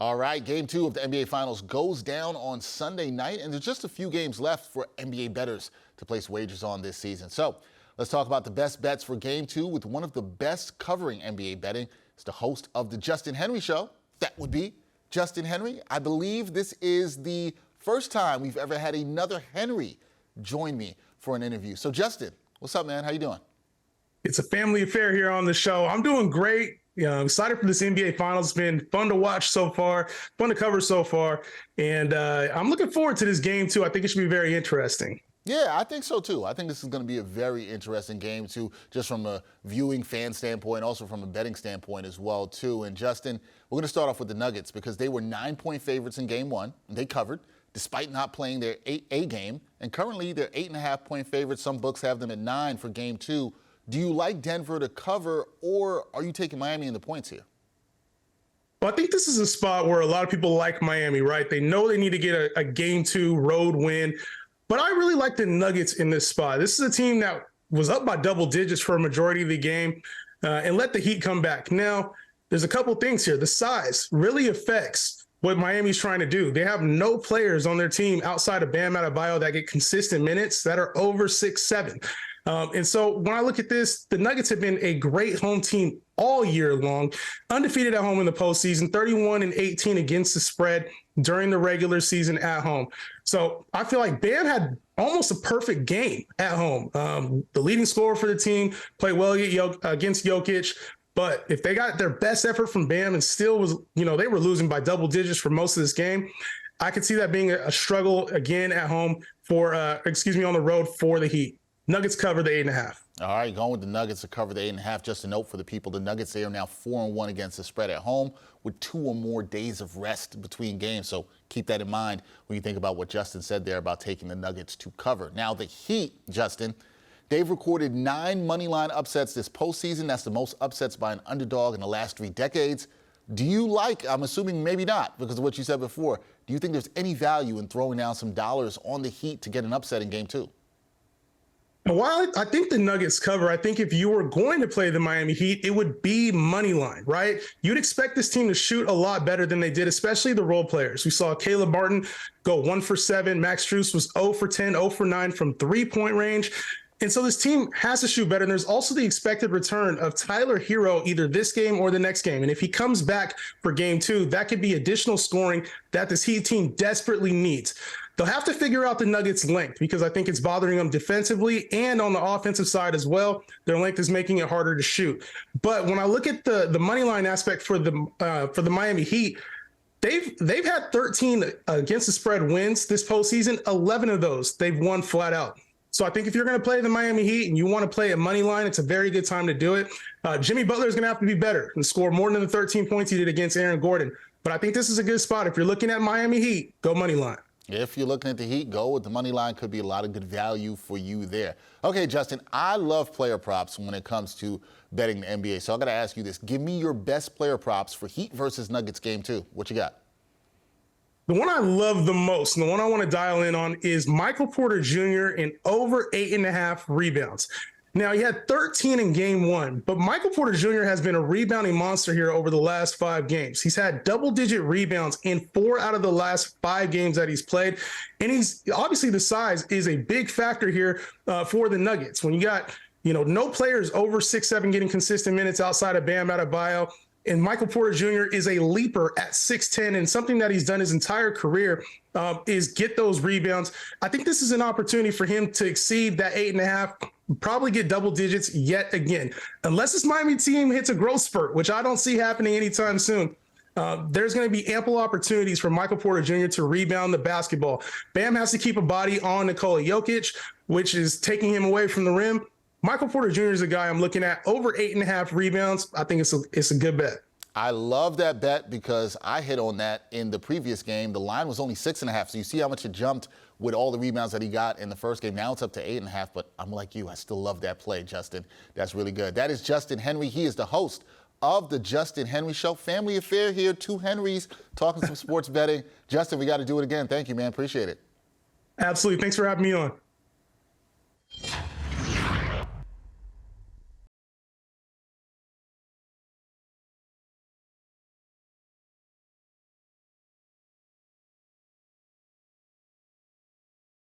All right, game 2 of the NBA Finals goes down on Sunday night, and there's just a few games left for NBA bettors to place wagers on this season. So let's talk about the best bets for game 2 with one of the best covering NBA betting. It's the host of the Justin Henry Show. That would be Justin Henry. I believe this is the first time we've ever had another Henry join me for an interview. So Justin, what's up, man? How you doing? It's a family affair here on the show. I'm doing great. I'm excited for this NBA Finals. It's been fun to watch so far, fun to cover so far. And I'm looking forward to this game, too. I think it should be very interesting. Yeah, I think so, too. I think this is going to be a very interesting game, too, just from a viewing fan standpoint, also from a betting standpoint as well, too. And, Justin, we're going to start off with the Nuggets because they were 9-point favorites in Game 1. And they covered, despite not playing their A game. And currently, they're 8.5-point favorites. Some books have them at 9 for Game 2. Do you like Denver to cover, or are you taking Miami in the points here? Well, I think this is a spot where a lot of people like Miami, right? They know they need to get a Game 2 road win. But I really like the Nuggets in this spot. This is a team that was up by double digits for a majority of the game and let the Heat come back. Now, there's a couple things here. The size really affects what Miami's trying to do. They have no players on their team outside of Bam Adebayo that get consistent minutes that are over 6'7". And so when I look at this, the Nuggets have been a great home team all year long, undefeated at home in the postseason, 31-18 against the spread during the regular season at home. So I feel like Bam had almost a perfect game at home. The leading scorer for the team played well against Jokic. But if they got their best effort from Bam and still was, they were losing by double digits for most of this game, I could see that being a struggle again at home on the road for the Heat. Nuggets cover the 8.5. All right, going with the Nuggets to cover the 8.5. Just a note for the people, the Nuggets, they are now 4-1 against the spread at home with 2 or more days of rest between games. So keep that in mind when you think about what Justin said there about taking the Nuggets to cover. Now, the Heat, Justin, they've recorded 9 moneyline upsets this postseason. That's the most upsets by an underdog in the last 3 decades. Do you like, I'm assuming maybe not because of what you said before, do you think there's any value in throwing down some dollars on the Heat to get an upset in Game 2? While I think the Nuggets cover, I think if you were going to play the Miami Heat, it would be money line, right? You'd expect this team to shoot a lot better than they did, especially the role players. We saw Caleb Martin go 1 for 7. Max Strus was 0 for 10, 0 for 9 from three-point range. And so this team has to shoot better. And there's also the expected return of Tyler Hero either this game or the next game. And if he comes back for Game 2, that could be additional scoring that this Heat team desperately needs. They'll have to figure out the Nuggets' length because I think it's bothering them defensively and on the offensive side as well. Their length is making it harder to shoot. But when I look at the money line aspect for the Miami Heat, they've had 13 against the spread wins this postseason. 11 of those they've won flat out. So I think if you're going to play the Miami Heat and you want to play a money line, it's a very good time to do it. Jimmy Butler is going to have to be better and score more than the 13 points he did against Aaron Gordon. But I think this is a good spot. If you're looking at Miami Heat, go money line. If you're looking at the Heat, go with the money line. Could be a lot of good value for you there. Okay, Justin, I love player props when it comes to betting the NBA. So I got to ask you this. Give me your best player props for Heat versus Nuggets Game 2. What you got? The one I love the most, and the one I want to dial in on, is Michael Porter Jr. in over 8.5 rebounds. Now, he had 13 in Game 1, but Michael Porter Jr. has been a rebounding monster here over the last 5 games. He's had double-digit rebounds in 4 out of the last 5 games that he's played, and he's obviously the size is a big factor here for the Nuggets. When you got no players over 6'7" getting consistent minutes outside of Bam Adebayo, and Michael Porter Jr. is a leaper at 6'10", and something that he's done his entire career is get those rebounds. I think this is an opportunity for him to exceed that 8.5, probably get double digits yet again. Unless this Miami team hits a growth spurt, which I don't see happening anytime soon, there's going to be ample opportunities for Michael Porter Jr. to rebound the basketball. Bam has to keep a body on Nikola Jokic, which is taking him away from the rim. Michael Porter Jr. is a guy I'm looking at over 8.5 rebounds. I think it's a good bet. I love that bet because I hit on that in the previous game. The line was only 6.5, so you see how much it jumped with all the rebounds that he got in the first game. Now it's up to 8.5, but I'm like you. I still love that play, Justin. That's really good. That is Justin Henry. He is the host of the Justin Henry Show. Family affair here, 2 Henrys talking some sports betting. Justin, we got to do it again. Thank you, man. Appreciate it. Absolutely. Thanks for having me on.